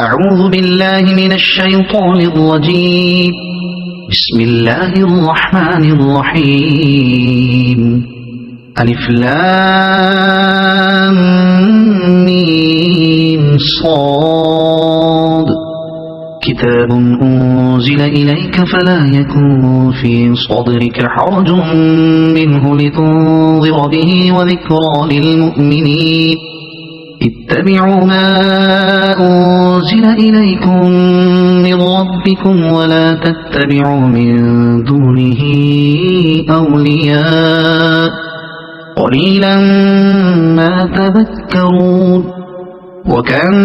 أعوذ بالله من الشيطان الرجيم. بسم الله الرحمن الرحيم. ألف لام ميم صاد. كتاب أنزل إليك فلا يكن في صدرك حرج منه لتنذر به وذكرى للمؤمنين. اتبعوا ما أنزل إليكم من ربكم ولا تتبعوا من دونه أولياء قليلا ما تذكرون. وكم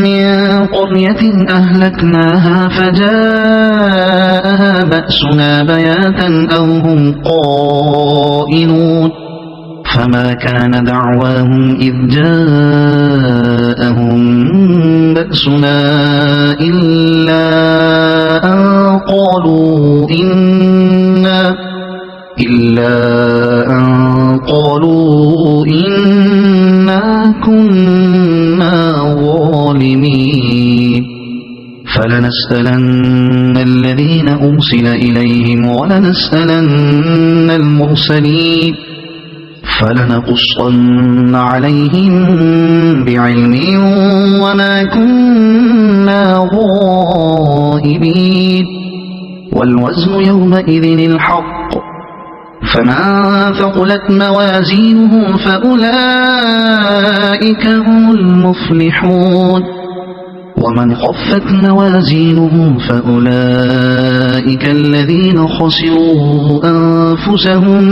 من قرية أهلكناها فجاءها بأسنا بياتا أو هم قائلون. فما كان دعواهم إذ جاءهم بأسنا إلا أن قالوا إنا كنا ظالمين. فلنسألن الذين أرسل إليهم ولنسألن المرسلين. فلنقصن عليهم بعلم وما كنا غائبين. والوزن يومئذ الحق. فمن ثقلت موازينه فأولئك هم المفلحون. ومن خفت موازينه فأولئك الذين خسروا أنفسهم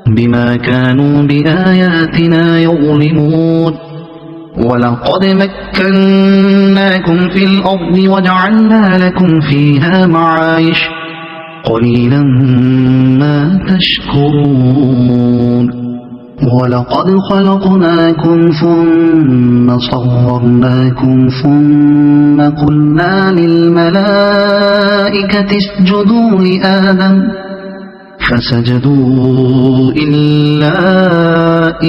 بما كانوا بآياتنا يظلمون. ولقد مكناكم في الأرض وجعلنا لكم فيها معايش قليلا ما تشكرون. ولقد خلقناكم ثم صورناكم ثم قلنا للملائكة اسجدوا لآدم فسجدوا إلا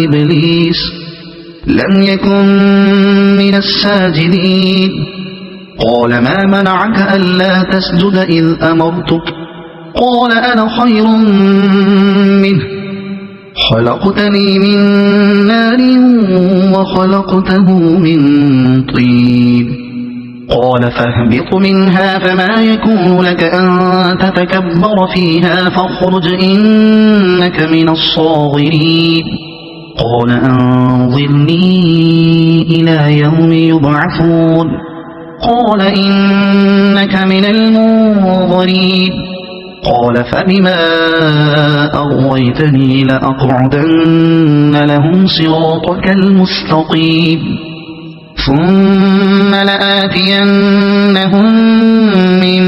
إبليس لم يكن من الساجدين. قال ما منعك ألا تسجد إذ أمرتك؟ قال أنا خير منه خلقتني من نار وخلقته من طين. قال فاهبط منها فما يكون لك أن تتكبر فيها فاخرج إنك من الصاغرين. قال أنظرني إلى يوم يبعثون. قال إنك من المنظرين. قال فبما أغويتني لأقعدن لهم صراطك المستقيم ثم لآتينهم من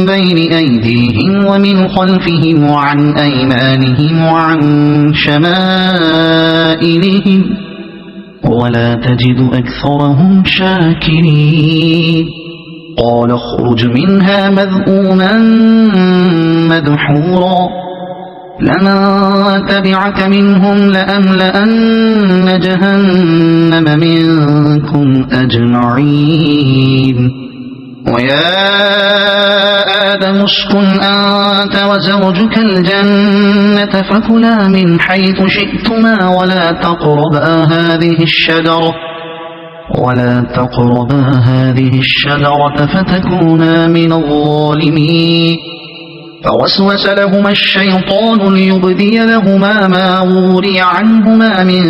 بين أيديهم ومن خلفهم وعن أيمانهم وعن شمائلهم ولا تجد أكثرهم شاكرين. قال اخرج منها مذءوما مدحورا لمن تبعك منهم لأملأن جهنم منكم أجمعين. ويا آدم اسكن أنت وزوجك الجنة فكلا من حيث شئتما ولا تقربا هذه الشجرة فتكونا من الظالمين. فوسوس لهما الشيطان ليبدي لهما ما وري عنهما من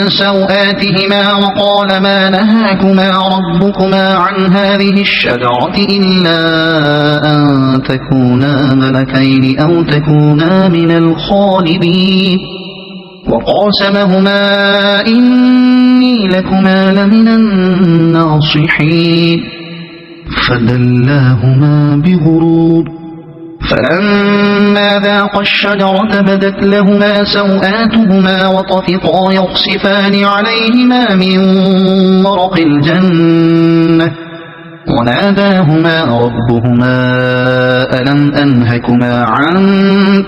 سوآتهما وقال ما نهاكما ربكما عن هذه الشجرة إلا أن تكونا ملكين أو تكونا من الخالدين. وقاسمهما إني لكما لمن الناصحين. فدلاهما بغرور. فلما ذاقا الشجرة بدت لهما سوآتهما وطفقا يخصفان عليهما من ورق الجنة وناداهما ربهما ألم أنهكما عن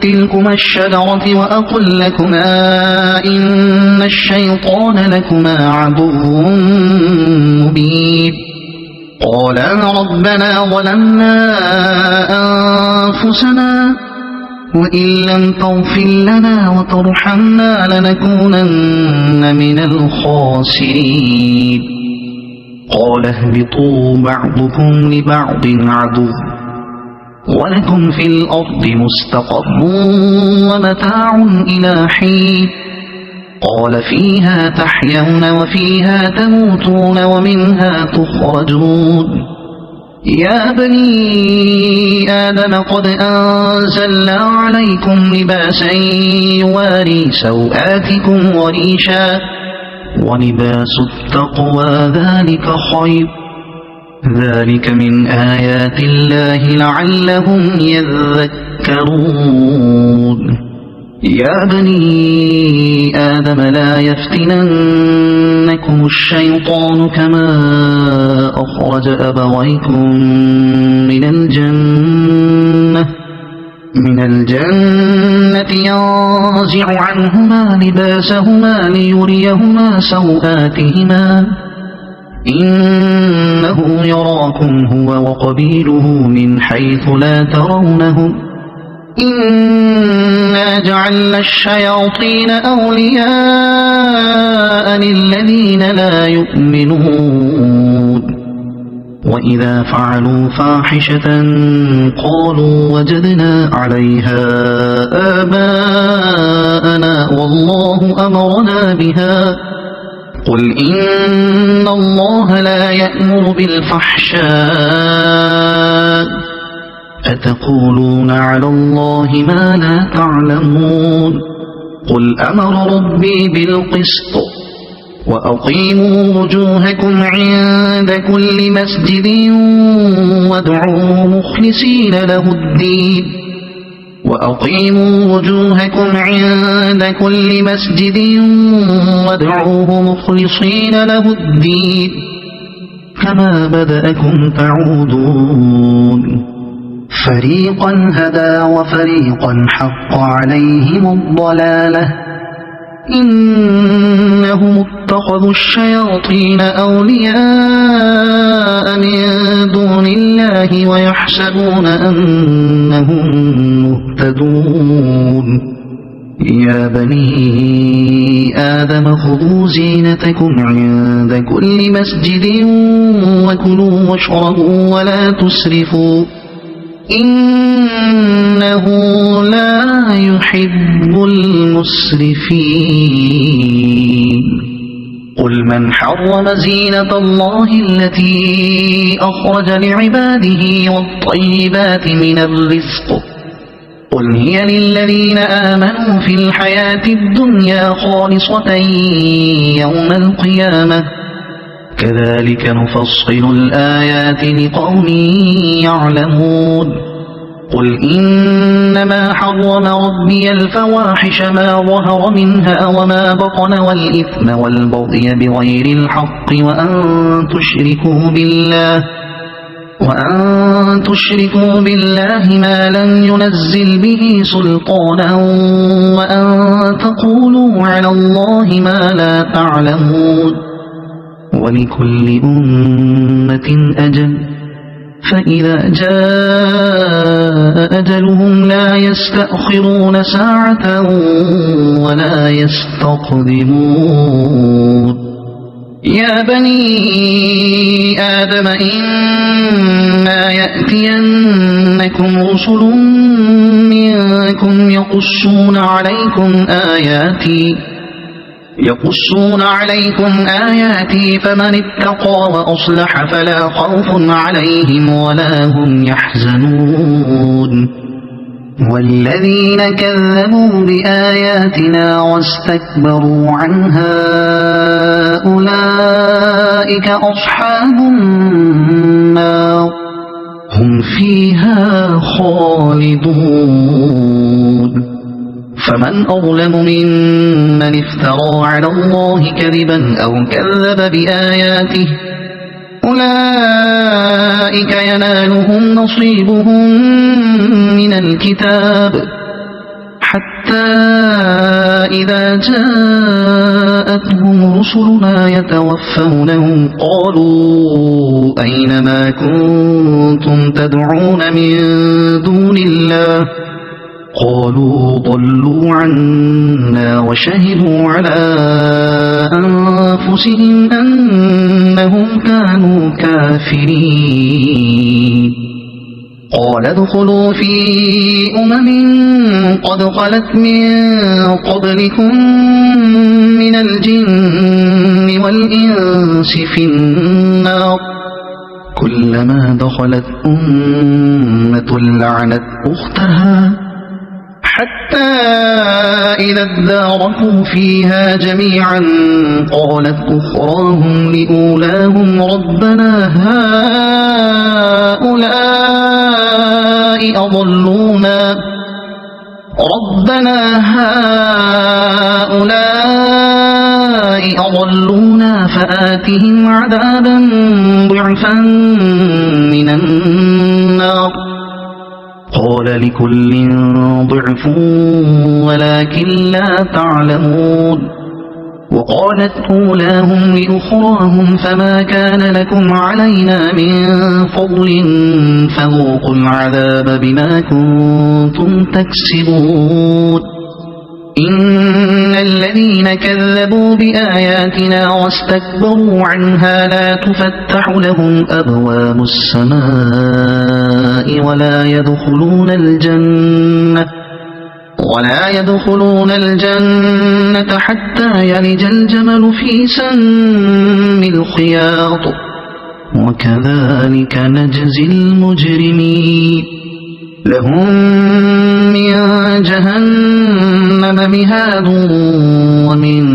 تلكما الشجرة وأقل لكما إن الشيطان لكما عدو مبين قالا ربنا ظلمنا أنفسنا وإن لم تغفر لنا وترحمنا لنكونن من الخاسرين قال اهبطوا بعضكم لبعض عدو ولكم في الأرض مستقر ومتاع إلى حين قال فيها تحيون وفيها تموتون ومنها تخرجون يا بني آدم قد أنزلنا عليكم لباسا يواري سوآتكم وريشا ولباس التقوى ذلك خير ذلك من آيات الله لعلهم يذكرون يا بني آدم لا يفتننكم الشيطان كما أخرج أبويكم من الجنة ينزع عنهما لباسهما ليريهما سوآتهما إنه يراكم هو وقبيله من حيث لا ترونهم إنا جعلنا الشياطين أولياء للذين لا يؤمنون وإذا فعلوا فاحشة قالوا وجدنا عليها آباءنا والله أمرنا بها قل إن الله لا يأمر بالفحشاء أتقولون على الله ما لا تعلمون قل أمر ربي بالقسط وأقيموا وجوهكم عند كل مسجد وادعوه مخلصين له الدين وأقيموا وجوهكم عند كل مسجد وادعوه مخلصين له الدين كما بدأكم تعودون فريقا هدى وفريقا حق عليهم الضلالة إنهم اتخذوا الشياطين أولياء من دون الله ويحسبون أنهم مهتدون يا بني آدم خذوا زينتكم عند كل مسجد وكلوا واشربوا ولا تسرفوا إنه لا يحب المسرفين قل من حرم زينة الله التي أخرج لعباده والطيبات من الرزق قل هي للذين آمنوا في الحياة الدنيا خالصة يوم القيامة كذلك نفصل الآيات لقوم يعلمون قل إنما حرم ربي الفواحش ما ظهر منها وما بطن والإثم والبغي بغير الحق وأن تشركوا بالله ما لم ينزل به سلطانا وأن تقولوا على الله ما لا تعلمون ولكل أمة أجل فإذا جاء أجلهم لا يستأخرون ساعة ولا يستقدمون يا بني آدم إما يأتينكم رسل منكم يقصون عليكم آياتي فمن اتقى وأصلح فلا خوف عليهم ولا هم يحزنون والذين كذبوا بآياتنا واستكبروا عنها أولئك أصحاب النار هم فيها خالدون فمن أظلم ممن افترى على الله كذبا أو كذب بآياته أولئك ينالهم نصيبهم من الكتاب حتى إذا جاءتهم رسلنا يتوفونهم قالوا أين ما كنتم تدعون من دون الله قالوا ضلوا عنا وشهدوا على أنفسهم أنهم كانوا كافرين قال ادخلوا في قد خلت من قبلكم من الجن والإنس في النار كلما دخلت أمة لعنت أختها حتى إذا اداركوا فيها جميعا قالت أخراهم لأولاهم ربنا هؤلاء أضلونا فآتهم عذابا ضعفا من النار قال لكل ضعف ولكن لا تعلمون وقالت أولاهم لأخراهم فما كان لكم علينا من فضل فذوقوا العذاب بما كنتم تكسبون إن الذين كذبوا بآياتنا واستكبروا عنها لا تفتح لهم أبواب السماء ولا يدخلون الجنة حتى يلج الجمل في سم الخياط وكذلك نجزي المجرمين لهم من جهنم مهاد ومن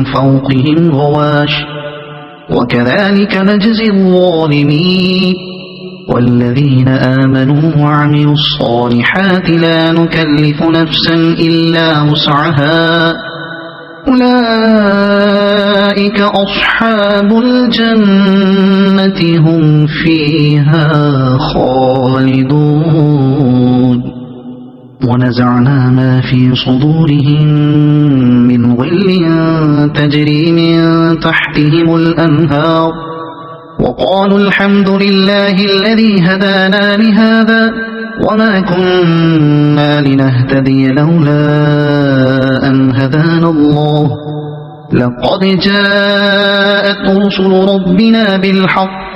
فوقهم غواش وكذلك نجزي الظالمين والذين آمنوا وعملوا الصالحات لا نكلف نفسا إلا وسعها أولئك أصحاب الجنة هم فيها خالدون ونزعنا ما في صدورهم من غل تجري من تحتهم الأنهار وقالوا الحمد لله الذي هدانا لهذا وما كنا لنهتدي لولا أن هدانا الله لقد جاءت رسل ربنا بالحق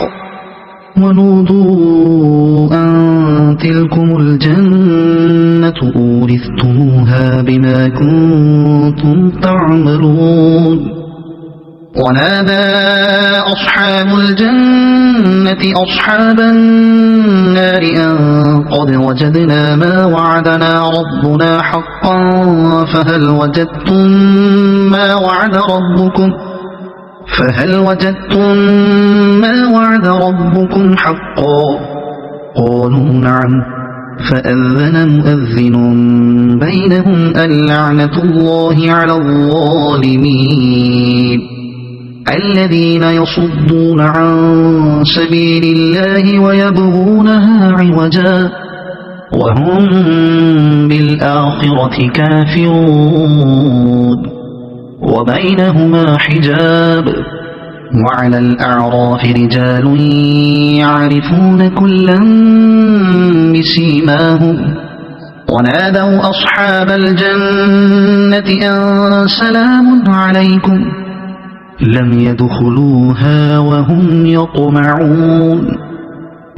ونودوا أن تلكم الجنة أورثتموها بما كنتم تعملون ونادى أصحاب الجنة أصحاب النار أن قد وجدنا ما وعدنا ربنا حقا فهل وجدتم ما وعد ربكم حقا قالوا نعم فأذن مؤذن بينهم اللعنة الله على الظالمين الذين يصدون عن سبيل الله ويبغونها عوجا وهم بالآخرة كافرون وبينهما حجاب وعلى الأعراف رجال يعرفون كلا بسيماهم ونادوا أصحاب الجنة أن سلام عليكم لم يدخلوها وهم يطمعون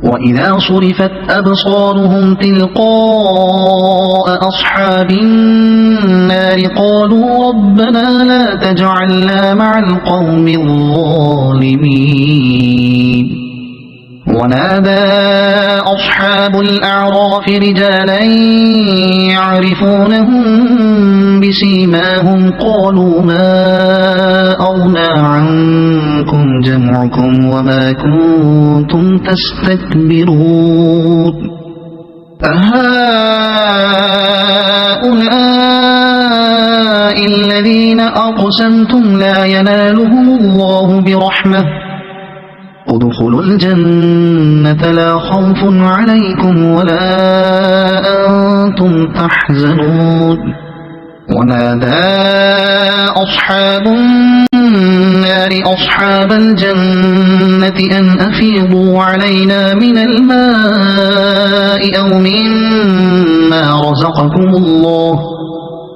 وإذا صرفت أبصارهم تلقاء أصحاب النار قالوا ربنا لا تجعلنا مع القوم الظالمين ونادى أصحاب الأعراف رجالا يعرفونهم بسيماهم قالوا ما أغنى عنكم جمعكم وما كنتم تستكبرون أهؤلاء الذين أقسمتم لا ينالهم الله برحمة ادخلوا الجنة لا خوف عليكم ولا أنتم تحزنون ونادى أصحاب النار أصحاب الجنة أن أفيضوا علينا من الماء أو مما رزقكم الله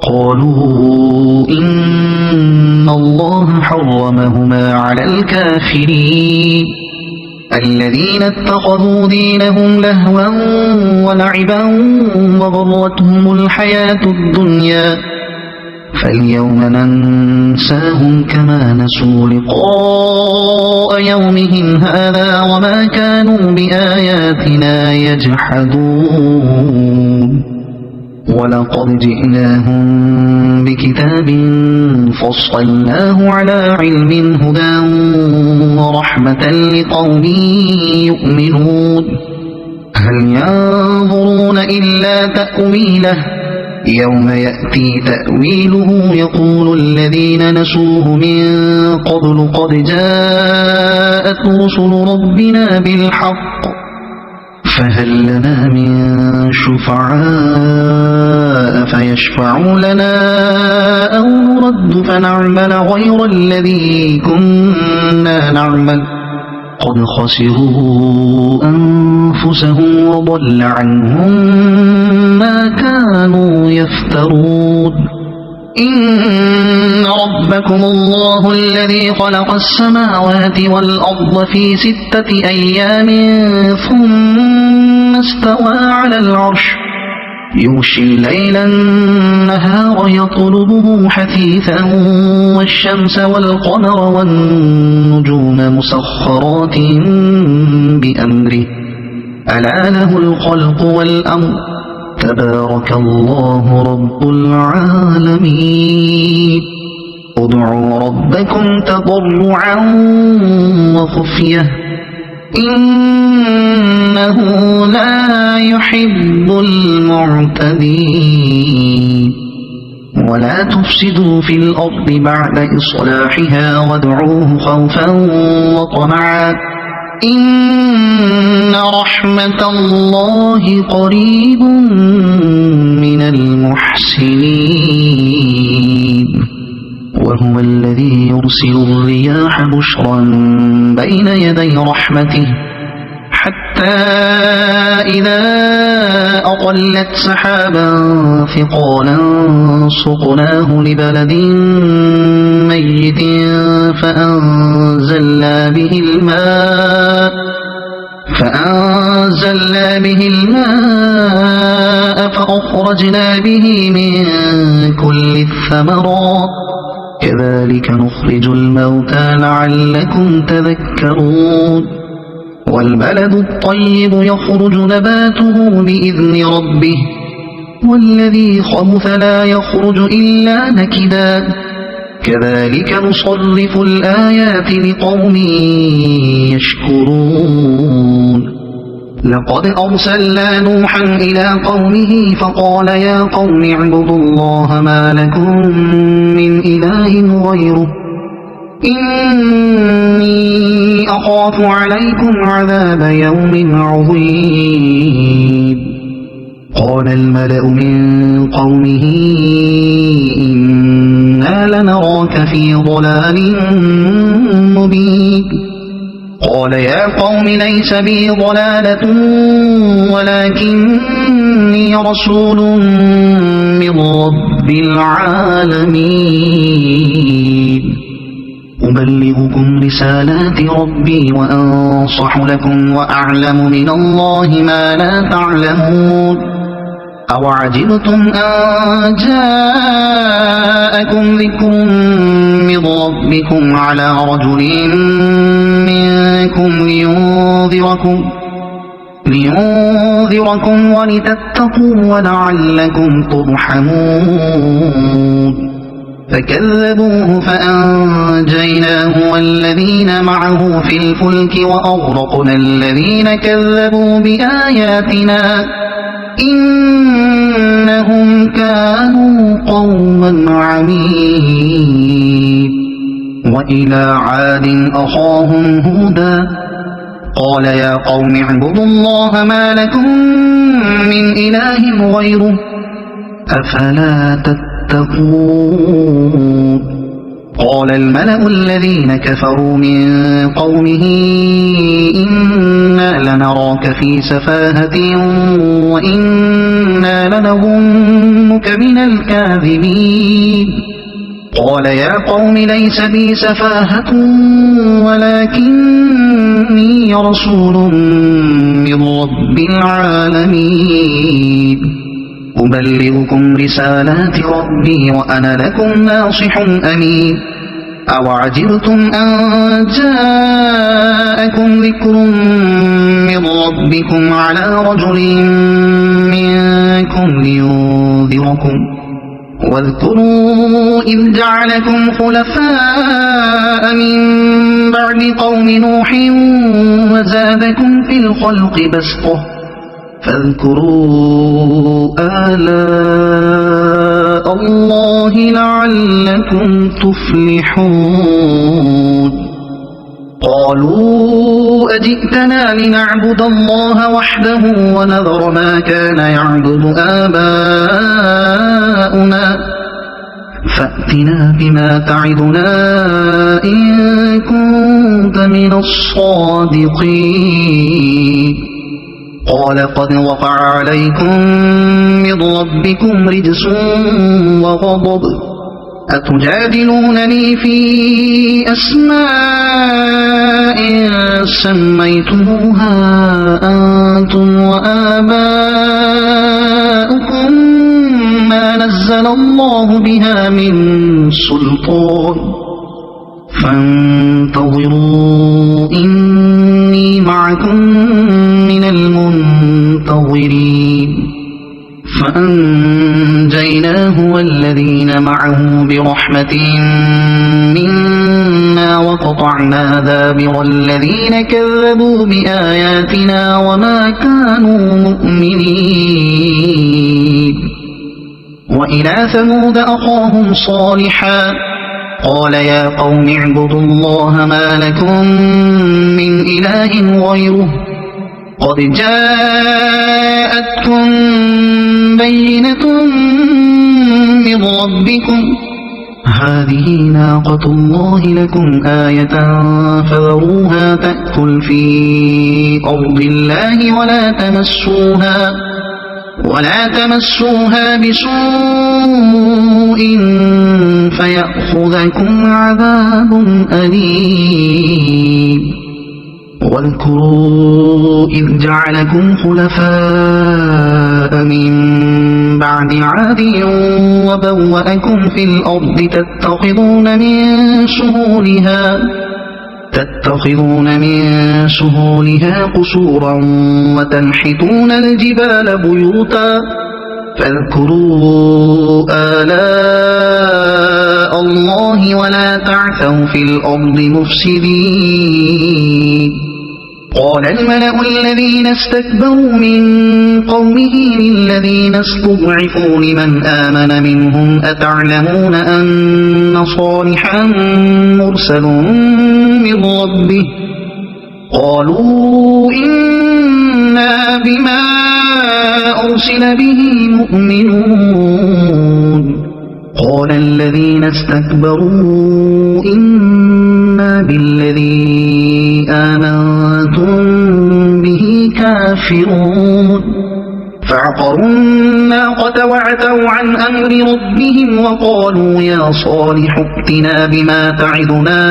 قالوا إن الله حرمهما على الكافرين الذين اتخذوا دينهم لهوا ولعبا وغرتهم الحياة الدنيا فاليوم ننساهم كما نسوا لقاء يومهم هذا وما كانوا بآياتنا يجحدون ولقد جئناهم بكتاب فصلناه على علم هدى ورحمة لقوم يؤمنون هل ينظرون إلا تأويله يوم يأتي تأويله يقول الذين نسوه من قبل قد جاءت رسل ربنا بالحق فهل لنا من شفعاء فيشفعوا لنا أو نرد فنعمل غير الذي كنا نعمل قد خسروا أنفسهم وضل عنهم ما كانوا يفترون إن ربكم الله الذي خلق السماوات والأرض في 6 أيام ثم استوى على العرش يغشي الليل النهار يطلبه حثيثا والشمس والقمر والنجوم مسخرات بأمره ألا له الخلق والأمر تبارك الله رب العالمين ادعوا ربكم تضرعا وخفية إنه لا يحب المعتدين ولا تفسدوا في الأرض بعد إصلاحها وادعوه خوفا وطمعا إن رحمة الله قريب من المحسنين وهو الذي يرسل الرياح بشرا بين يدي رحمته حتى إذا أقلت سحابا ثقالا سقناه لبلد ميت فأنزلنا به الماء فأخرجنا به من كل الثمرات كذلك نخرج الموتى لعلكم تذكرون والبلد الطيب يخرج نباته بإذن ربه والذي خبث لا يخرج إلا نكدا كذلك نصرف الآيات لقوم يشكرون لقد أرسلنا نوحا إلى قومه فقال يا قوم اعبدوا الله ما لكم من إله غيره إني أخاف عليكم عذاب يوم عظيم قال الملأ من قومه إنا لنراك في ضلال مبين قال يا قوم ليس بي ضلالة ولكني رسول من رب العالمين أبلغكم رسالات ربي وأنصح لكم وأعلم من الله ما لا تعلمون أوعجبتم أن جاءكم ذكر من ربكم على رجل منكم لينذركم ولتتقوا ولعلكم ترحمون فكذبوه فأنجيناه والذين معه في الفلك وأغرقنا الذين كذبوا بآياتنا إنهم كانوا قوما عمين وإلى عاد أخاهم هودا قال يا قوم اعبدوا الله ما لكم من إله غيره أفلا تتقون قال الملأ الذين كفروا من قومه إنا لنراك في سفاهة وإنا لنظنك من الكاذبين قال يا قوم ليس بي سفاهة ولكني رسول من رب العالمين أبلغكم رسالات ربي وأنا لكم ناصح أمين أوعجبتم أن جاءكم ذكر من ربكم على رجل منكم لينذركم واذكروا إذ جعلكم خلفاء من بعد قوم نوح وزادكم في الخلق بسطة فاذكروا آلاء الله لعلكم تفلحون قالوا أجئتنا لنعبد الله وحده ونذر ما كان يعبد آباؤنا فأتنا بما تعدنا إن كنت من الصادقين قال قد وقع عليكم من ربكم رجس وغضب أتجادلونني في أسماء سميتموها أنتم وآباؤكم ما نزل الله بها من سلطان فانتظروا إني معكم من المنتظرين فأنجيناه والذين معه برحمة منا وقطعنا دابر الذين كذبوا بآياتنا وما كانوا مؤمنين وإلى ثمود أخاهم صالحا قال يا قوم اعبدوا الله ما لكم من إله غيره قد جاءتكم بينة من ربكم هذه ناقة الله لكم آية فذروها تأكل في أرض الله ولا تمسوها بسوء فيأخذكم عذاب أليم واذكروا إذ جعلكم خلفاء من بعد عاد وبوأكم في الأرض تتخذون من سهولها قصورا وتنحتون الجبال بيوتا فاذكروا آلاء الله ولا تعثوا في الأرض مفسدين قال الملأ الذين استكبروا من قومه للذين استضعفوا لمن آمن منهم أتعلمون أن صالحا مرسل من ربه قالوا إنا بما أرسل به مؤمنون قال الذين استكبروا إنا بالذي آمنتم به كافرون فعقروا الناقة وعتوا عن أمر ربهم وقالوا يا صالح ائتنا بما تعدنا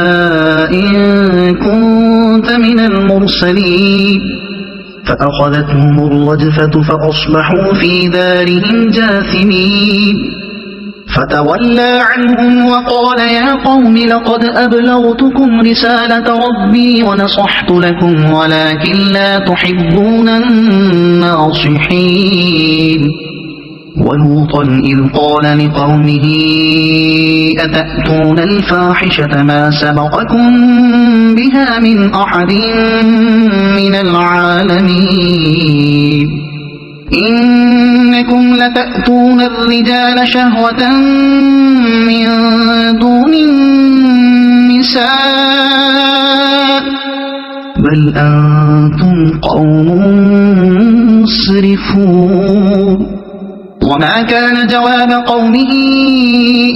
إن كنت من المرسلين فأخذتهم الرجفة فأصبحوا في دارهم جاثمين فتولى عنهم وقال يا قوم لقد أبلغتكم رسالة ربي ونصحت لكم ولكن لا تحبون الناصحين ولوطا إذ قال لقومه أتأتون الفاحشة ما سبقكم بها من أحد من العالمين إنكم لتأتون الرجال شهوة من دون النساء بل أنتم قوم مسرفون وما كان جواب قومه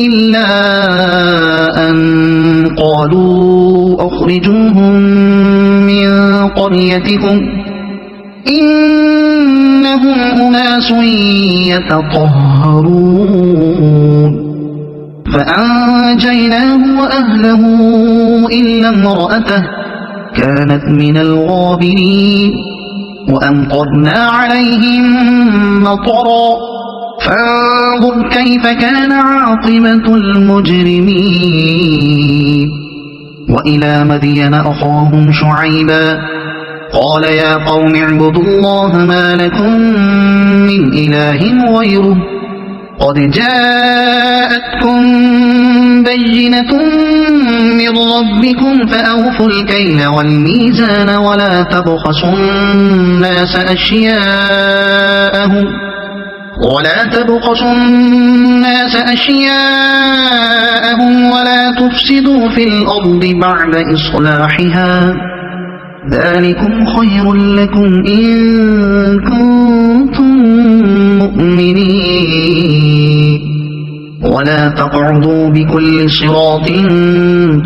إلا أن قالوا أخرجوهم من قريتكم إنهم أناس يتطهرون فأنجيناه وأهله إلا امرأته كانت من الغابرين وأمطرنا عليهم مطرا فانظر كيف كان عاقبة المجرمين وإلى مدين أخاهم شعيبا قال يا قوم اعبدوا الله ما لكم من إله غيره قد جاءتكم بينة من ربكم فأوفوا الكيل والميزان ولا تبخسوا الناس أشياءهم ولا تفسدوا في الأرض بعد إصلاحها ذلكم خير لكم إن كنتم مؤمنين ولا تقعدوا بكل صراط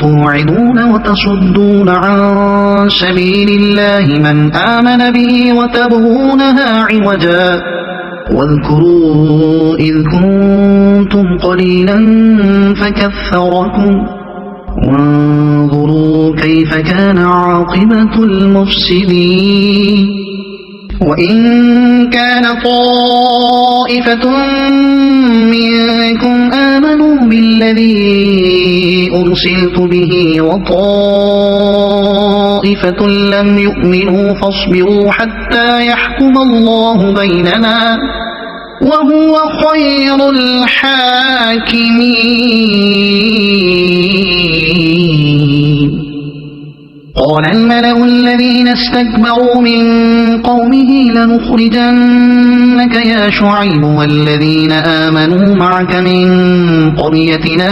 توعدون وتصدون عن سبيل الله من آمن به وتبغونها عوجا واذكروا إذ كنتم قليلا فكثركم وانظروا كيف كان عاقبة المفسدين وإن كان طائفة منكم آمنوا بالذي أرسلت به وطائفة لم يؤمنوا فاصبروا حتى يحكم الله بيننا وهو خير الحاكمين قال الملأ الذين استكبروا من قومه لنخرجنك يا شعيب والذين آمنوا معك من قريتنا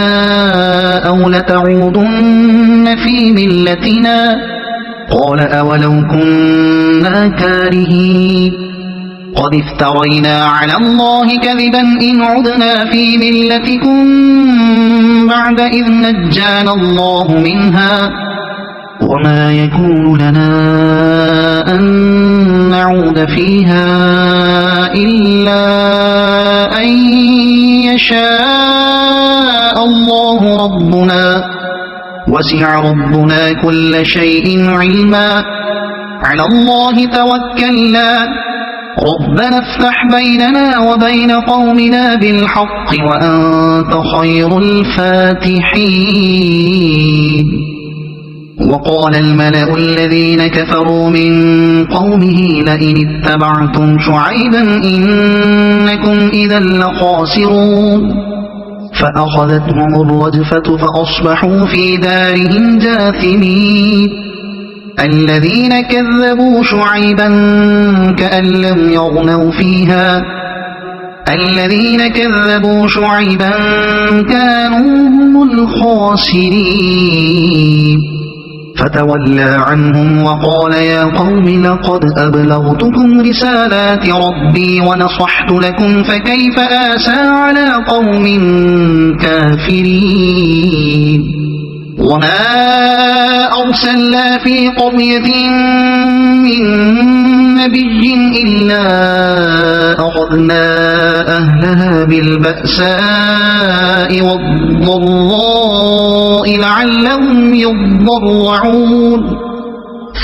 أو لتعودن في ملتنا قال أولو كنا كارهين قد افترينا على الله كذبا إن عدنا في ملتكم بعد إذ نجانا الله منها وما يكون لنا أن نعود فيها إلا أن يشاء الله ربنا وسع ربنا كل شيء علما على الله توكلنا ربنا افتح بيننا وبين قومنا بالحق وأنت خير الفاتحين وقال الملأ الذين كفروا من قومه لئن اتبعتم شعيبا إنكم إذا لخاسرون فأخذتهم الرجفة فأصبحوا في دارهم جاثمين الذين كذبوا شعيبا كأن لم يغنوا فيها الذين كذبوا شعيبا كانوا هم الخاسرين فتولى عنهم وقال يا قوم لقد أبلغتكم رسالات ربي ونصحت لكم فكيف آسى على قوم كافرين وما أرسلنا في قرية من نبي إلا أخذنا أهلها بالبأساء والضراء لعلهم يضرعون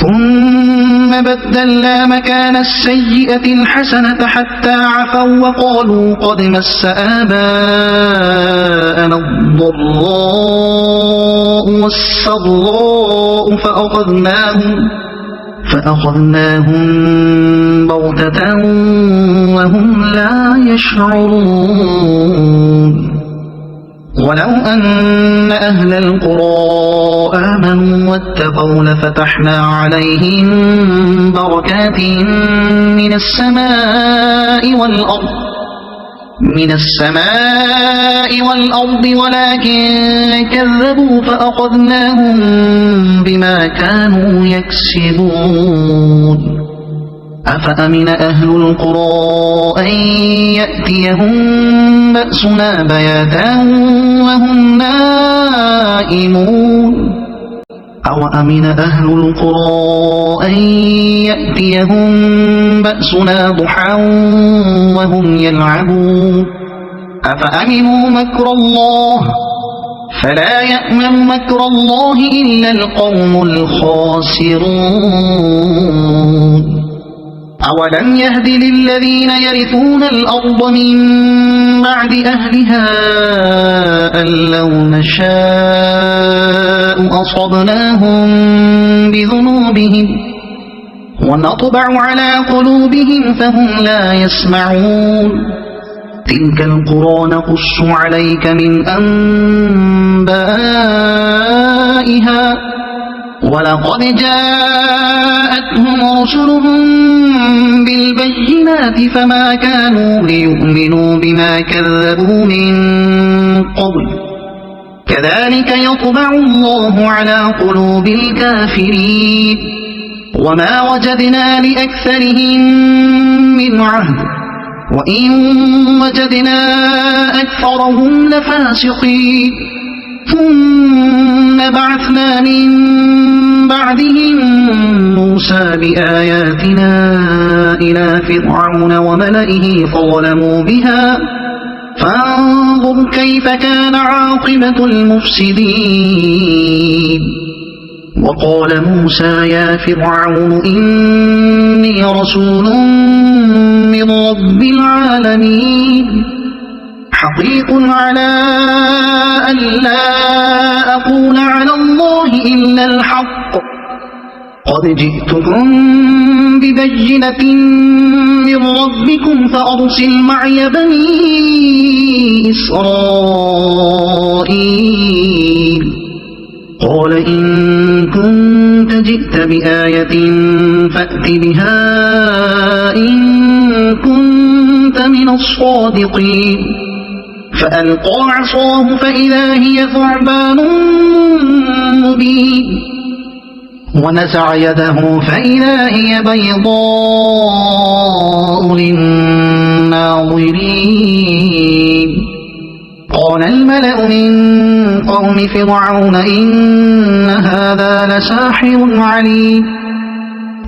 ثم بدلنا مكان السيئة الحسنة حتى عفوا وقالوا قد مس آباءنا الضراء والسراء فأخذناهم بغتة وهم لا يشعرون ولو أن أهل القرى آمنوا واتقوا لفتحنا عليهم بركات من السماء والأرض من السماء والأرض ولكن كذبوا فأخذناهم بما كانوا يكسبون أفأمن أهل القرى أن يأتيهم بأسنا بياتا وهم نائمون أوأمن أهل القرى أن يأتيهم بأسنا ضحى وهم يلعبون أفأمنوا مكر الله فلا يأمن مكر الله إلا القوم الخاسرون أولم يهد للذين يرثون الأرض من بعد أهلها أن لو نشاء أصبناهم بذنوبهم ونطبع على قلوبهم فهم لا يسمعون تلك القرى نقص عليك من أنبائها ولقد جاءتهم رسلهم بالبينات فما كانوا ليؤمنوا بما كذبوا من قبل كذلك يطبع الله على قلوب الكافرين وما وجدنا لأكثرهم من عهد وإن وجدنا أكثرهم لفاسقين ثم بعثنا من بعدهم موسى بآياتنا إلى فرعون وملئه فظلموا بها فانظر كيف كان عاقبة المفسدين وقال موسى يا فرعون إني رسول من رب العالمين حقيق على أن لا أقول على الله إلا الحق قد جئتكم ببينة من ربكم فأرسل معي بني إسرائيل قال إن كنت جئت بآية فأت بها إن كنت من الصادقين فألقى عصاه فإذا هي ثعبان مبين ونزع يده فإذا هي بيضاء للناظرين قال الملأ من قوم فرعون إن هذا لساحر عليم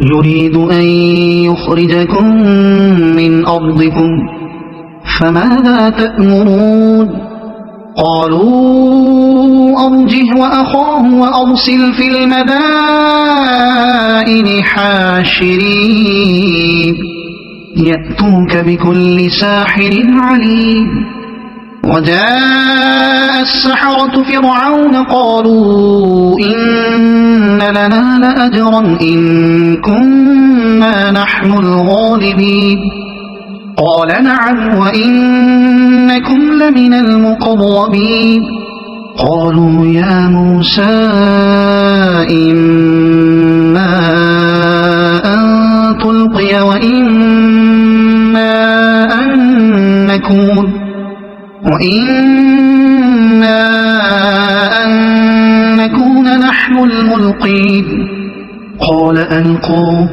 يريد أن يخرجكم من أرضكم فماذا تأمرون قالوا أرجه وأخاه وأرسل في المدائن حاشرين يأتوك بكل ساحر عليم وجاء السحرة فرعون قالوا إن لنا لأجرا إن كنا نحن الغالبين قال نعم وإنكم لمن المقربين قالوا يا موسى إما أن تلقي وإما أن نكون نحن الملقين قال ألقوا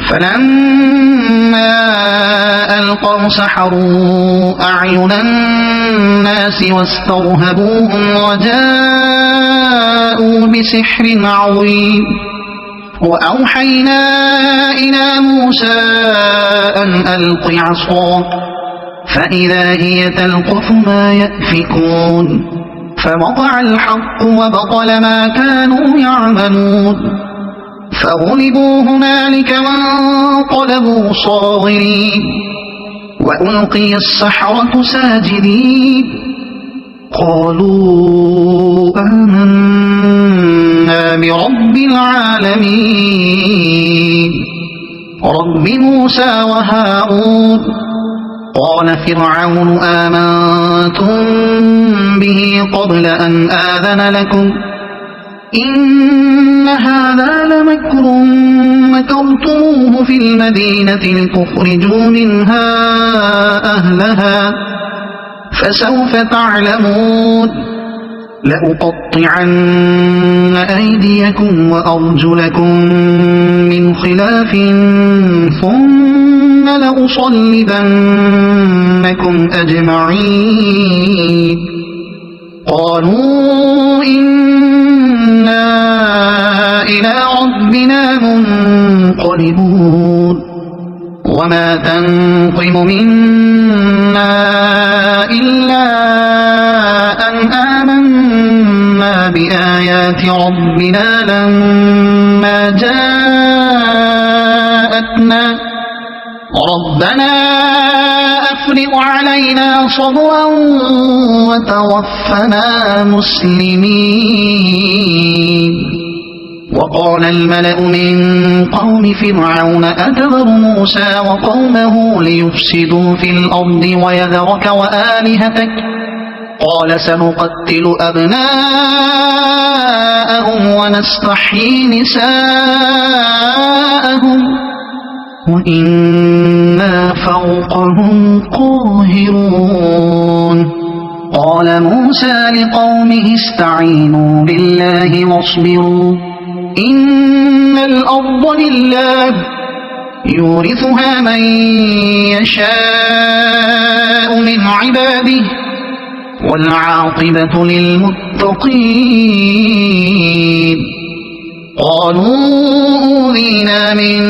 فلما ألقوا سحروا أعين الناس واسترهبوهم وجاءوا بسحر عظيم وأوحينا إلى موسى أن ألق عصاك فإذا هي تلقف ما يأفكون فوقع الحق وبطل ما كانوا يعملون فغلبوا هنالك وانقلبوا صاغرين وألقي السحرة ساجدين قالوا آمنا برب العالمين رب موسى وهارون قال فرعون آمنتم به قبل أن آذن لكم إن هذا لمكر مكرتموه في المدينة لتخرجوا منها أهلها فسوف تعلمون لأقطعن أيديكم وأرجلكم من خلاف ثم لأصلبنكم أجمعين قالوا إنا إلى ربنا منقلبون وما تنقم منا إلا أن آمنا بآيات ربنا لما جاءتنا ربنا أفرغ علينا صبرا وتوفنا مسلمين وقال الملأ من قوم فرعون أتذر موسى وقومه ليفسدوا في الأرض ويذرك وآلهتك قال سنقتل أبناءهم ونستحيي نساءهم وإنا فوقهم قاهرون قال موسى لقومه استعينوا بالله واصبروا إن الأرض لله يورثها من يشاء من عباده والعاقبة للمتقين قالوا أوذينا من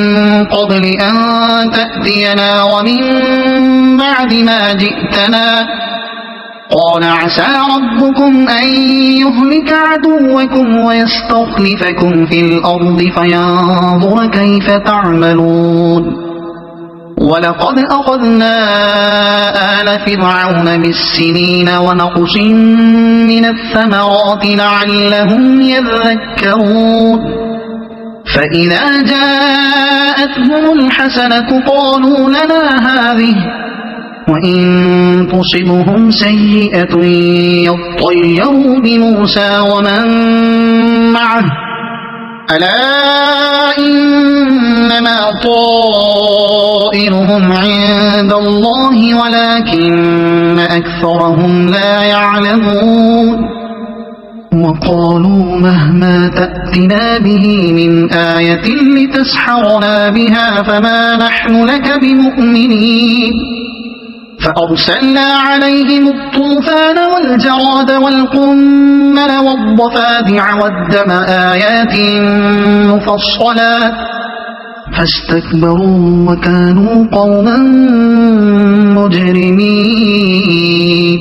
قبل أن تأتينا ومن بعد ما جئتنا قال عسى ربكم أن يهلك عدوكم ويستخلفكم في الأرض فينظر كيف تعملون ولقد أخذنا آل فرعون بالسنين ونقص من الثمرات لعلهم يذكرون فإذا جاءتهم الحسنة قالوا لنا هذه وإن تصبهم سيئة يطيروا بموسى ومن معه ألا إنما طائرهم عند الله ولكن أكثرهم لا يعلمون وقالوا مهما تأتنا به من آية لتسحرنا بها فما نحن لك بمؤمنين فأرسلنا عليهم الطوفان والجراد والقمل والضفادع والدم آيات مفصلات فاستكبروا وكانوا قوما مجرمين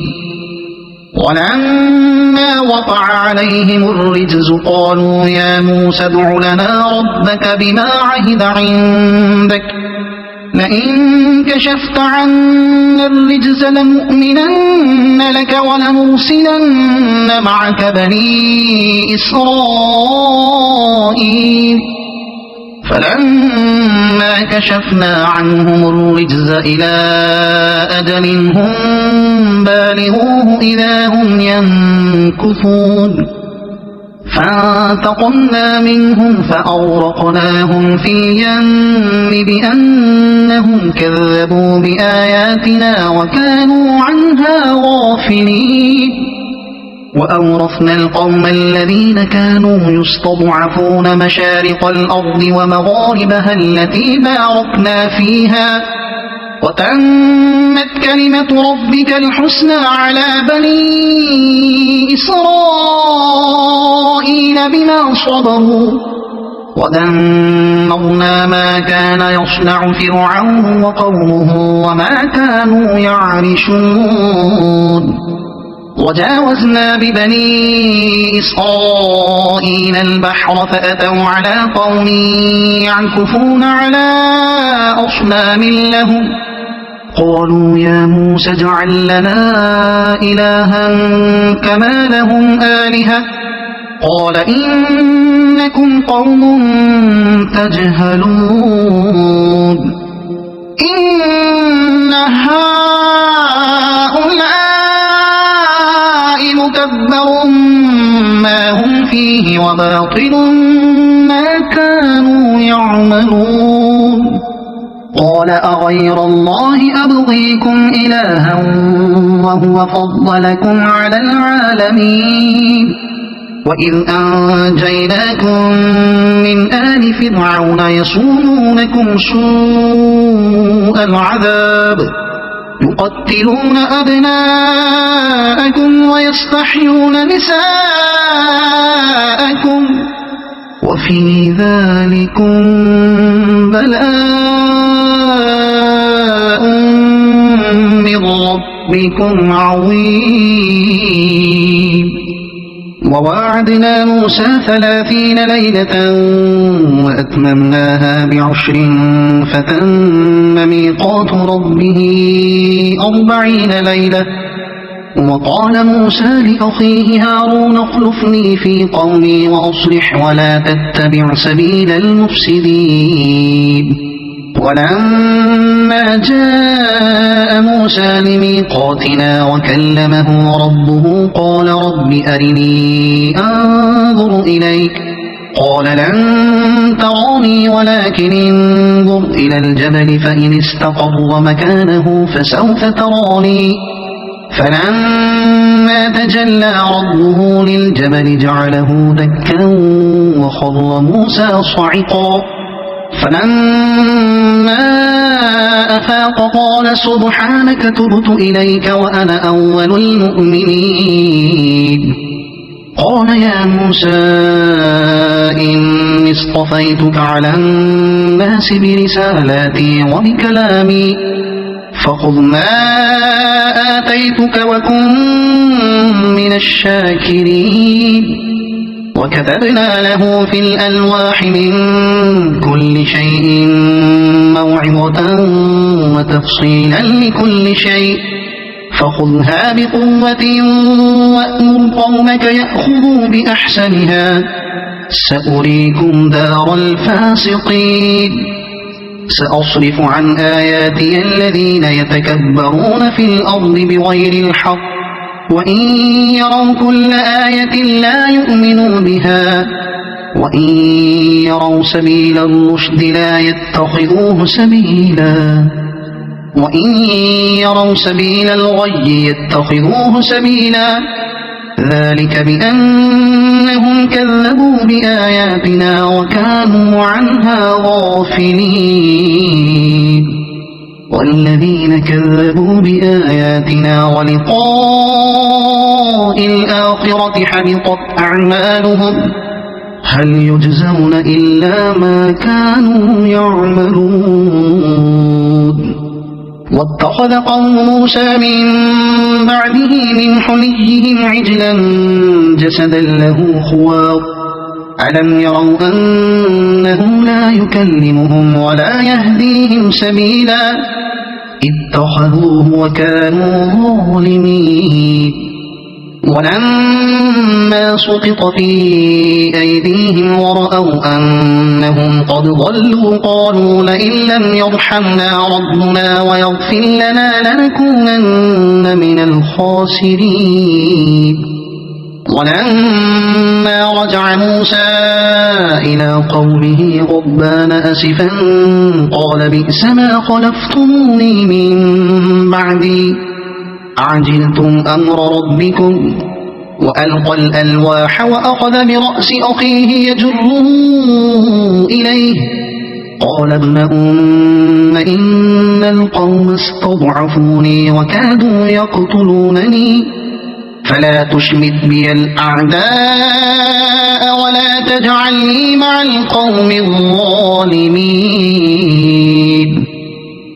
ولما وقع عليهم الرجز قالوا يا موسى ادع لنا ربك بما عهد عندك لئن كشفت عنا الرجز لنؤمنن لك ولنرسلن معك بني إسرائيل فلما كشفنا عنهم الرجز إلى أجل هم بالغوه إذا هم ينكثون فانتقمنا منهم فأغرقناهم في اليم بأنهم كذبوا بآياتنا وكانوا عنها غافلين وأورثنا القوم الذين كانوا يستضعفون مشارق الأرض ومغاربها التي باركنا فيها وتمت كلمة ربك الحسنى على بني إسرائيل بما صبروا ودمرنا ما كان يصنع فرعون وقومه وما كانوا يعرشون وجاوزنا ببني إسرائيل البحر فأتوا على قوم يعكفون على أصنام لهم قالوا يا موسى اجعل لنا إلها كما لهم آلهة قال إنكم قوم تجهلون إن هؤلاء متبر ما هم فيه وباطل ما كانوا يعملون قال أغير الله أبغيكم إلها وهو فضلكم على العالمين وإذ أنجيناكم من آل فرعون يصومونكم سوء العذاب يقتلون أبناءكم ويستحيون نساءكم وفي ذلكم بلاء من ربكم عظيم وواعدنا موسى 30 ليلة وأتممناها ب10 فتم ميقات ربه 40 ليلة وقال موسى لأخيه هارون اخلفني في قومي وأصلح ولا تتبع سبيل المفسدين ولما جاء موسى لميقاتنا وكلمه ربه قال رب أرني أنظر إليك قال لن تراني ولكن انظر إلى الجبل فإن استقر مكانه فسوف تراني فلما تجلى ربه للجبل جعله دكا وخر موسى صعقا فلما أفاق قال سبحانك تبت إليك وأنا أول المؤمنين قال يا موسى إني اصطفيتك على الناس برسالاتي وبكلامي فخذ ما آتيتك وكن من الشاكرين وكتبنا له في الألواح من كل شيء موعظة وتفصيلا لكل شيء فخذها بقوة وأمر قومك يأخذوا بأحسنها سأريكم دار الفاسقين سأصرف عن آياتي الذين يتكبرون في الأرض بغير الحق وإن يروا كل آية لا يؤمنوا بها وإن يروا سبيل الرشد لا يتخذوه سبيلا وإن يروا سبيل الغي يتخذوه سبيلا ذلك بأنهم كذبوا بآياتنا وكانوا عنها غافلين والذين كذبوا بآياتنا ولقاء الآخرة حبطت أعمالهم هل يجزون إلا ما كانوا يعملون واتخذ قوم موسى من بعده من حليهم عجلا جسدا له خوار ألم يروا أنه لا يكلمهم ولا يهديهم سبيلا اتخذوه وكانوا ظالمين ولما سقط في أيديهم ورأوا أنهم قد ضلوا قالوا لئن لم يرحمنا ربنا ويغفر لنا لنكونن من الخاسرين ولما رجع موسى إلى قومه غضبان أسفا قال بئس ما خلفتموني من بعدي أعجلتم أمر ربكم وألقى الألواح وأخذ برأس أخيه يجره إليه قال ابن أم إن القوم استضعفوني وكادوا يقتلونني فلا تشمت بي الأعداء ولا تجعلني مع القوم الظالمين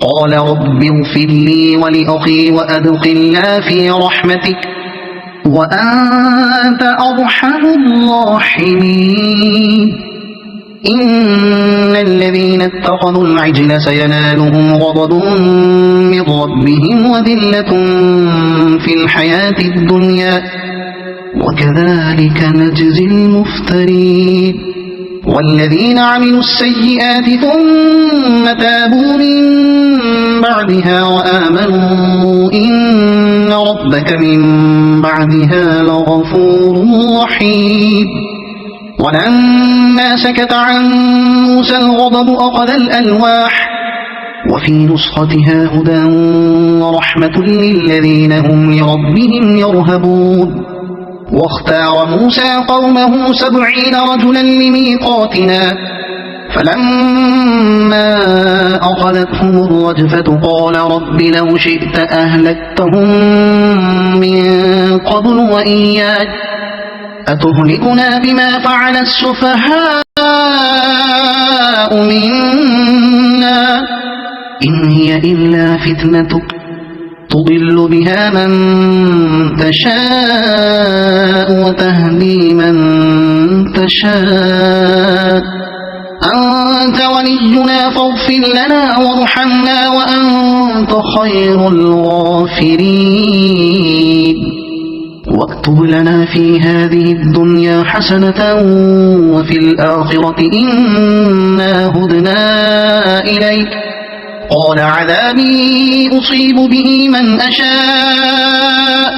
قال رب اغفر لي ولأخي وأدخلنا في رحمتك وأنت أرحم الراحمين إن الذين اتخذوا العجل سينالهم غضب من ربهم وذلة في الحياة الدنيا وكذلك نجزي المفترين والذين عملوا السيئات ثم تابوا من بعدها وآمنوا إن ربك من بعدها لغفور رحيم ولما سكت عن موسى الغضب أخذ الألواح وفي نسختها هدى ورحمة للذين هم لربهم يرهبون واختار موسى قومه 70 رجلا لميقاتنا فلما أخذتهم الرجفة قال رب لو شئت أهلكتهم من قبل وإياك أتهلكنا بما فعل السفهاء منا إن هي إلا فتنتك تضل بها من تشاء وتهدي من تشاء أنت ولينا فاغفر لنا وارحمنا وأنت خير الغافرين واكتب لنا في هذه الدنيا حسنة وفي الآخرة إنا هدنا إليك قال عذابي أصيب به من أشاء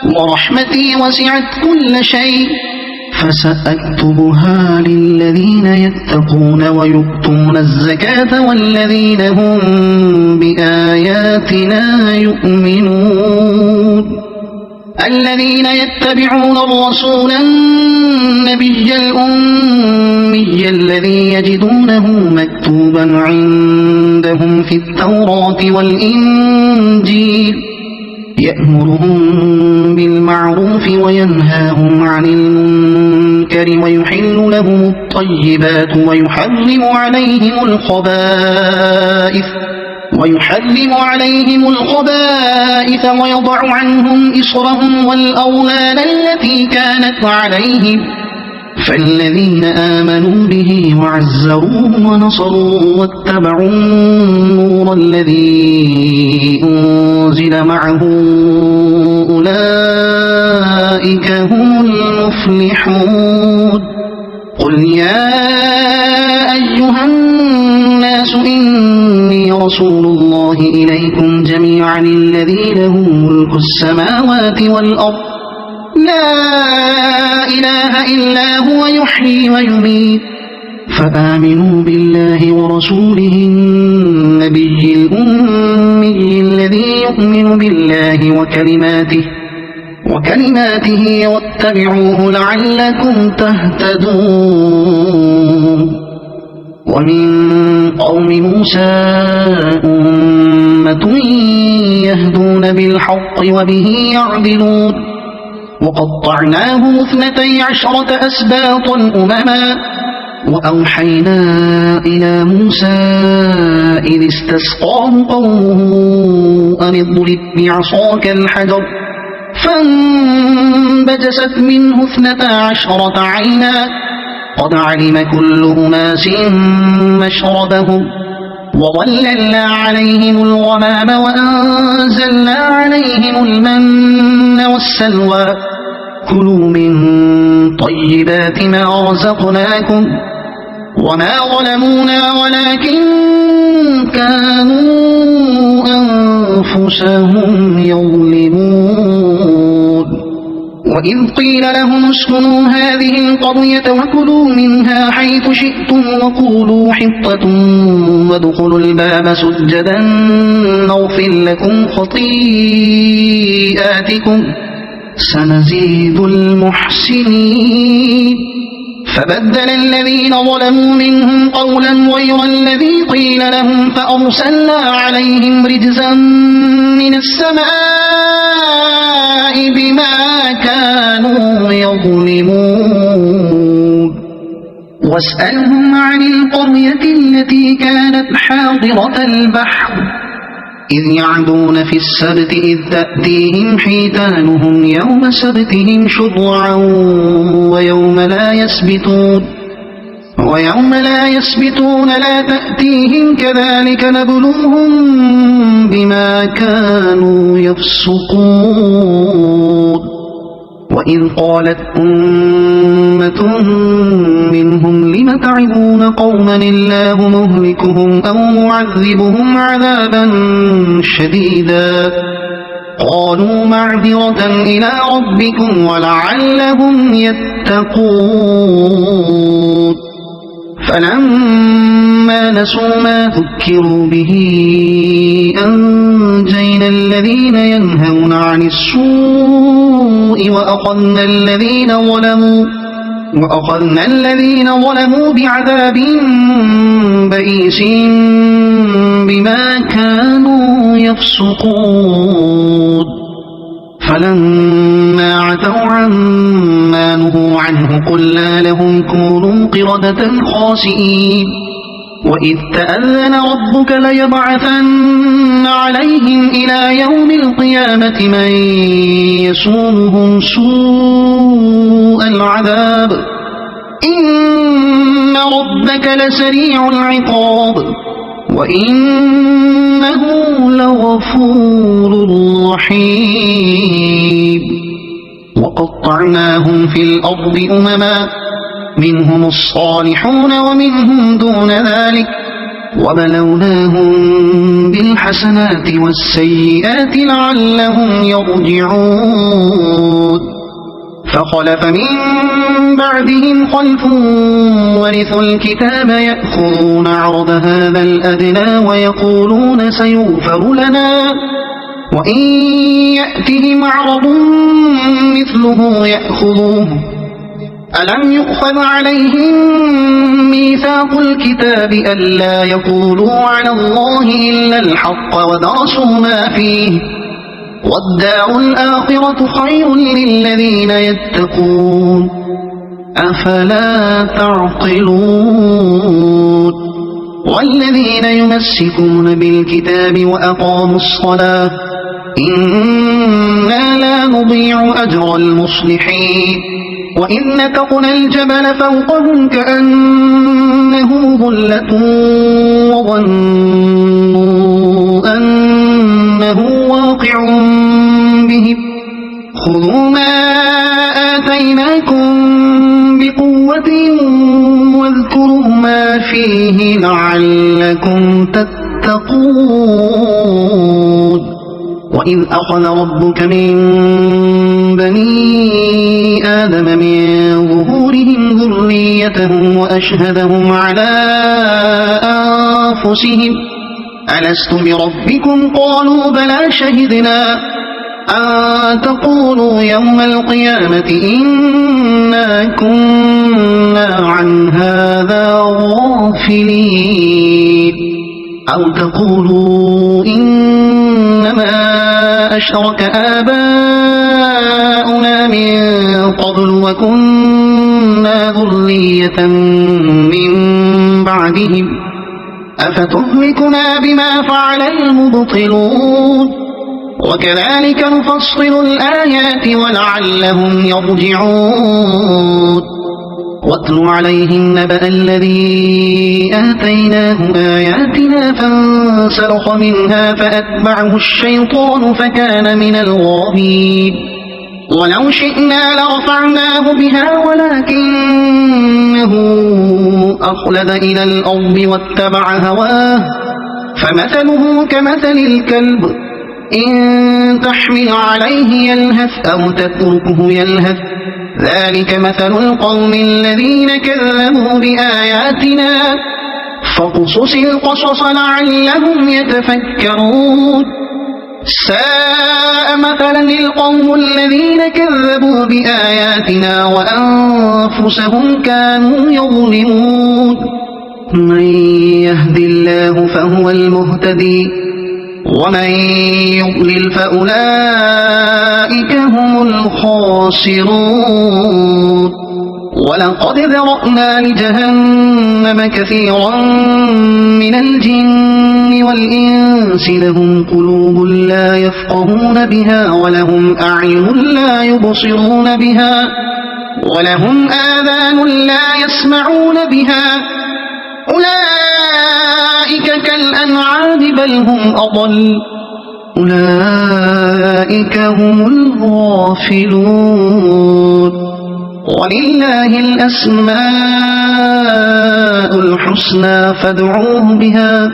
ورحمتي وسعت كل شيء فسأكتبها للذين يتقون ويؤتون الزكاة والذين هم بآياتنا يؤمنون الذين يتبعون الرسول النبي الأمي الذي يجدونه مكتوبا عندهم في التوراة والإنجيل يأمرهم بالمعروف وينهاهم عن المنكر ويحل لهم الطيبات ويحرم عليهم الخبائث ويضع عنهم إصرهم والأغلال التي كانت عليهم فالذين آمنوا به وعزروه ونصروه واتبعوا النور الذي أنزل معه أولئك هم المفلحون قل يا أيها الناس إني رسول الله إليكم جميعا الذي له ملك السماوات والأرض لا إله إلا هو يحيي ويميت فآمنوا بالله ورسوله النبي الأمي الذي يؤمن بالله وكلماته واتبعوه لعلكم تهتدون ومن قوم موسى أمة يهدون بالحق وبه يعدلون وقطعناهم 12 أسباطا أمما وأوحينا إلى موسى إذ استسقاه قومه أن اضرب بعصاك الحجر فانبجست منه 12 عينا قد علم كل أناس مشربهم وظللنا عليهم الغمام وأنزلنا عليهم المن والسلوى كلوا من طيبات ما رزقناكم وما ظلمونا ولكن كانوا أنفسهم يظلمون وإذ قيل لهم اسكنوا هذه القرية وكلوا منها حيث شئتم وقولوا حطة وادخلوا الباب سجدا نغفر لكم خطيئاتكم سنزيد المحسنين فبدل الذين ظلموا منهم قولا غير الذي قيل لهم فأرسلنا عليهم رجزا من السماء بما كانوا يظلمون واسألهم عن القرية التي كانت حاضرة البحر إذ يعدون في السبت إذ تأتيهم حيتانهم يوم سبتهم شرعا ويوم لا يسبتون لا تأتيهم كذلك نبلوهم بما كانوا يفسقون وإذ قالت أمة منهم لم تعظون قوما الله مهلكهم أو معذبهم عذابا شديدا قالوا معذرة إلى ربكم ولعلهم يتقون فلما فلما نسوا ما ذكروا به أنجينا الذين ينهون عن السوء وأخذنا الذين ظلموا بعذاب بئيس بما كانوا يفسقون فلما عتوا عما نهوا عنه قلنا لهم كونوا قردة خاسئين وإذ تأذن ربك ليبعثن عليهم إلى يوم القيامة من يسومهم سوء العذاب إن ربك لسريع العقاب وإنه لغفور رحيم وقطعناهم في الأرض أمما منهم الصالحون ومنهم دون ذلك وبلوناهم بالحسنات والسيئات لعلهم يرجعون فخلف من بعدهم خلف ورثوا الكتاب يأخذون عرض هذا الأدنى ويقولون سيغفر لنا وإن يأتهم عرض مثله يأخذوه ألم يؤخذ عليهم ميثاق الكتاب ألا يقولوا على الله إلا الحق ودرسوا ما فيه والدار الآخرة خير للذين يتقون أفلا تعقلون والذين يمسكون بالكتاب وأقاموا الصلاة إنا لا نضيع أجر المصلحين وإذ نتقنا الجبل فوقهم كأنه ظلة وظنوا أنه واقع بهم خذوا ما آتيناكم بقوة واذكروا ما فيه لعلكم تتقون وإذ أخذ ربك من بني آدم من ظهورهم ذريتهم وأشهدهم على أنفسهم ألست بربكم قالوا بلى شهدنا أن تقولوا يوم القيامة إنا كنا عن هذا غافلين أو تقولوا إنما أشرك آباؤنا من قبل وكنا ذرية من بعدهم أفتهلكنا بما فعل المبطلون وكذلك نفصل الآيات ولعلهم يرجعون واتل عليهم نبأ الذي آتيناه آياتنا فانسلخ منها فأتبعه الشيطان فكان من الغاوين ولو شئنا لرفعناه بها ولكنه أخلد إلى الأرض واتبع هواه فمثله كمثل الكلب إن تحمل عليه يلهث أو تتركه يلهث ذلك مثل القوم الذين كذبوا بآياتنا فاقصص القصص لعلهم يتفكرون ساء مثلا القوم الذين كذبوا بآياتنا وأنفسهم كانوا يظلمون من يهد الله فهو المهتدي ومن يضلل فأولئك هم الخاسرون ولقد ذرأنا لجهنم كثيرا من الجن والإنس لهم قلوب لا يفقهون بها ولهم أعين لا يبصرون بها ولهم آذان لا يسمعون بها أولئك كالأنعام بل هم أضل أولئك هم الغافلون ولله الأسماء الحسنى فادعوه بها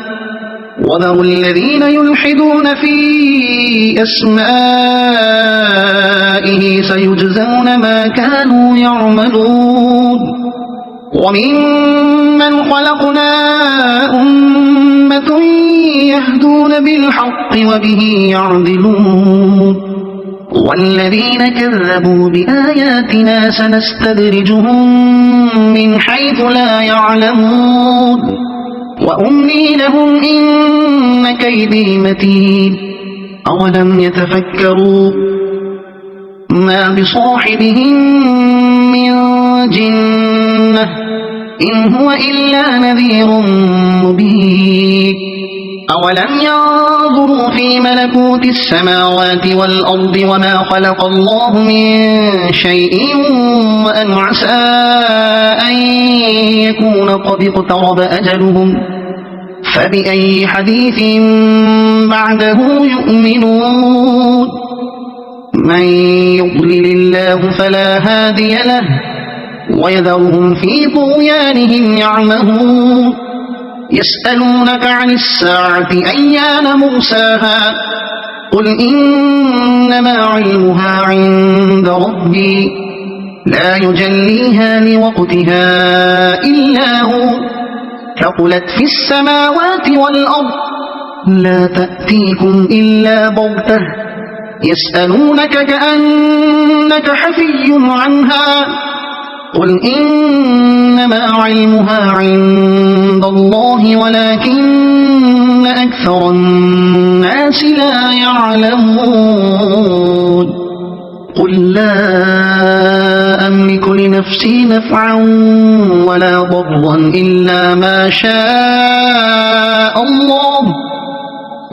وذروا الذين يلحدون في أسمائه سيجزون ما كانوا يعملون ومن ممن خلقنا أمة يهدون بالحق وبه يعدلون والذين كذبوا بآياتنا سنستدرجهم من حيث لا يعلمون وأملي لهم إن كيدي متين أولم يتفكروا ما بصاحبهم من جنة إن هو إلا نذير مبين أولم ينظروا في ملكوت السماوات والأرض وما خلق الله من شيء وأن عسى أن يكون قد اقترب أجلهم فبأي حديث بعده يؤمنون من يضلل الله فلا هادي له ويذرهم في طغيانهم يعمهون يسألونك عن الساعة أيان مرساها قل إنما علمها عند ربي لا يجليها لوقتها إلا هو ثقلت في السماوات والأرض لا تأتيكم إلا بغتة يسألونك كأنك حفي عنها قل إنما علمها عند الله ولكن أكثر الناس لا يعلمون قل لا أملك لنفسي نفعا ولا ضرا إلا ما شاء الله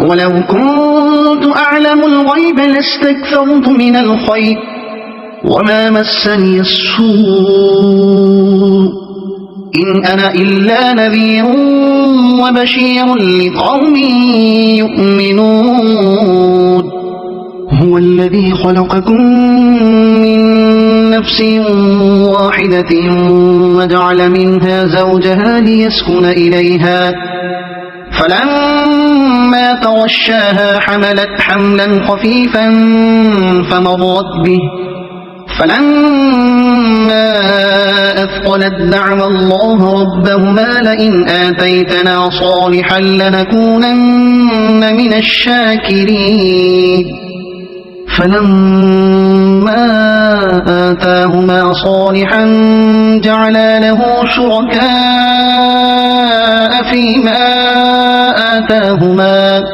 ولو كنت أعلم الغيب لاستكثرت من الخير وما مسني السوء إن أنا إلا نذير وبشير لقوم يؤمنون هو الذي خلقكم من نفس واحدة وجعل منها زوجها ليسكن إليها فلما تغشاها حملت حملا خفيفا فمرت به فلما أثقلت دعوا الله ربهما لئن آتيتنا صالحا لنكونن من الشاكرين فلما آتاهما صالحا جعلا له شركاء فيما آتاهما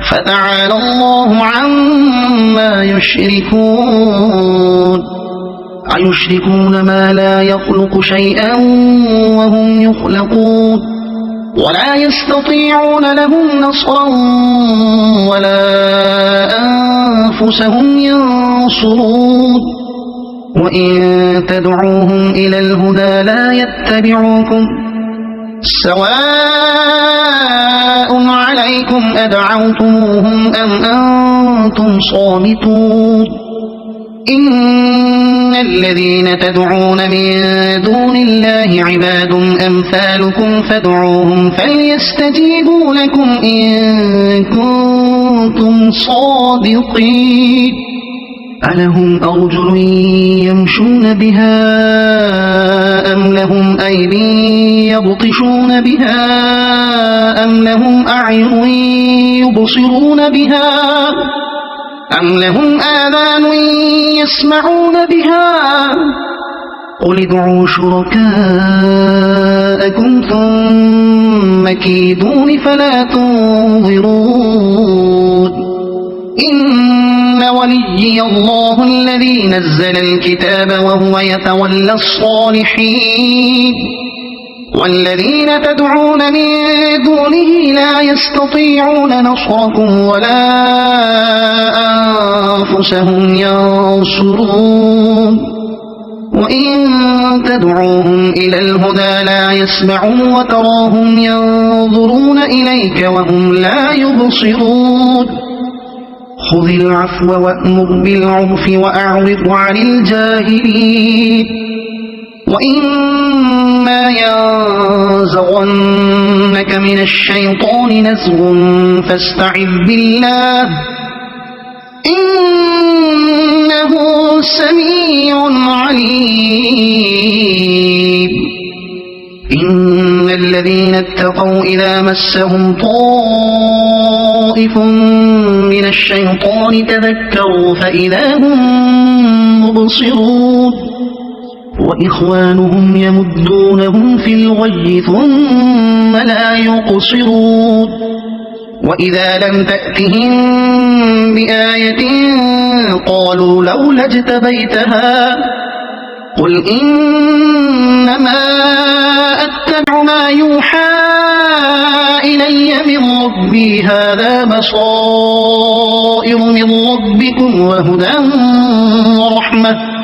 فتعالى الله عما يشركون أيشركون ما لا يخلق شيئا وهم يخلقون ولا يستطيعون لهم نصرا ولا أنفسهم ينصرون وإن تدعوهم إلى الهدى لا يتبعوكم سواء عليكم أدعوتموهم أم أنتم صامتون إن الذين تدعون من دون الله عباد أمثالكم فادعوهم فليستجيبوا لكم إن كنتم صادقين ألهم أرجل يمشون بها أم لهم أيدي يبطشون بها أم لهم أعين يبصرون بها أم لهم آذان يسمعون بها قل ادعوا شركاءكم ثم كيدون فلا تنظرون إن وليي الله الذي نزل الكتاب وهو يتولى الصالحين والذين تدعون من دونه لا يستطيعون نصركم ولا أنفسهم ينصرون وإن تدعوهم إلى الهدى لا يسمعوا وتراهم ينظرون إليك وهم لا يبصرون خذ العفو وأمر بالعرف وأعرض عن الجاهلين وإما ينزغنك من الشيطان نزغ فاستعذ بالله إنه سميع عليم إن الذين اتقوا إذا مسهم طائف من الشيطان تذكروا فإذا هم مبصرون وإخوانهم يمدونهم في الغي ثم لا يقصرون وإذا لم تأتهم بآية قالوا لولا اجتبيتها قل إنما أتبع ما يوحى إلي من ربي هذا بصائر من ربكم وهدى ورحمة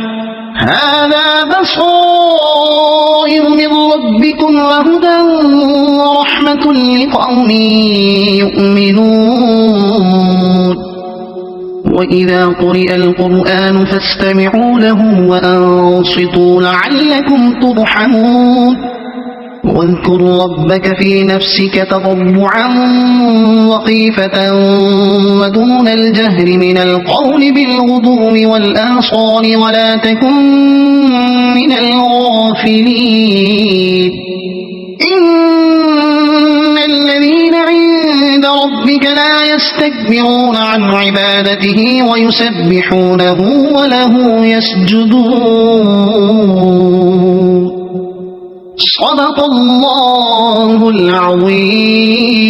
لقوم يؤمنون وإذا قرئ القرآن فاستمعوا له وأنصتوا لعلكم ترحمون واذكر ربك في نفسك تضرعا وخيفة ودون الجهر من القول بالغدو والآصال ولا تكن من الغافلين إن الذين عند ربك لا يستكبرون عن عبادته ويسبحونه وله يسجدون صدق الله العظيم.